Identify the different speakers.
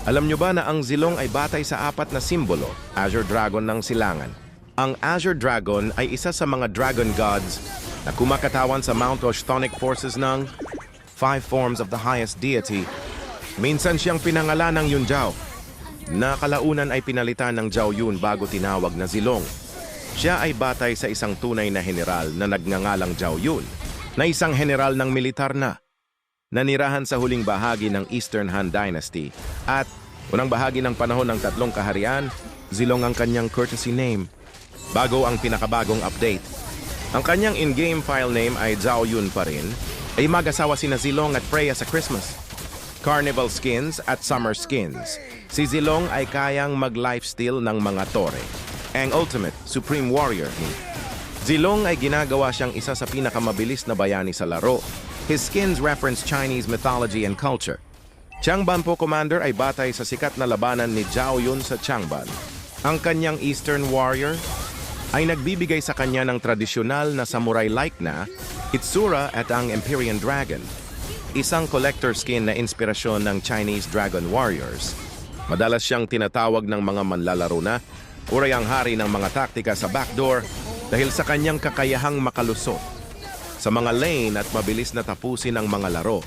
Speaker 1: Alam nyo ba na ang Zilong ay batay sa apat na simbolo, Azure Dragon ng silangan? Ang Azure Dragon ay isa sa mga dragon gods na kumakatawan sa Mount Ochtonic forces ng five forms of the highest deity. Minsan siyang pinangalan ng Yunjao, na kalaunan ay pinalitan ng Zhao Yun bago tinawag na Zilong. Siya ay batay sa isang tunay na general na nagngangalang Zhao Yun, na isang general ng militar na nanirahan sa huling bahagi ng Eastern Han Dynasty at unang bahagi ng panahon ng tatlong kaharian, Zilong ang kanyang courtesy name. Bago ang pinakabagong update. Ang kanyang in-game file name ay Zhao Yun pa rin, ay mag-asawa sina Zilong at Freya sa Christmas, Carnival skins at Summer skins. Si Zilong ay kayang mag-lifesteal ng mga tore, ang ultimate supreme warrior. Zilong ay ginagawa siyang isa sa pinakamabilis na bayani sa laro. His skins reference Chinese mythology and culture. Changban po Commander ay batay sa sikat na labanan ni Zhao Yun sa Changban. Ang kanyang Eastern warrior ay nagbibigay sa kanya ng tradisyonal na samurai-like na Itsura at ang Empyrean Dragon, isang collector skin na inspirasyon ng Chinese Dragon Warriors. Madalas siyang tinatawag ng mga manlalaro na uray ang hari ng mga taktika sa backdoor dahil sa kanyang kakayahang makalusot sa mga lane at mabilis na tapusin ang mga laro.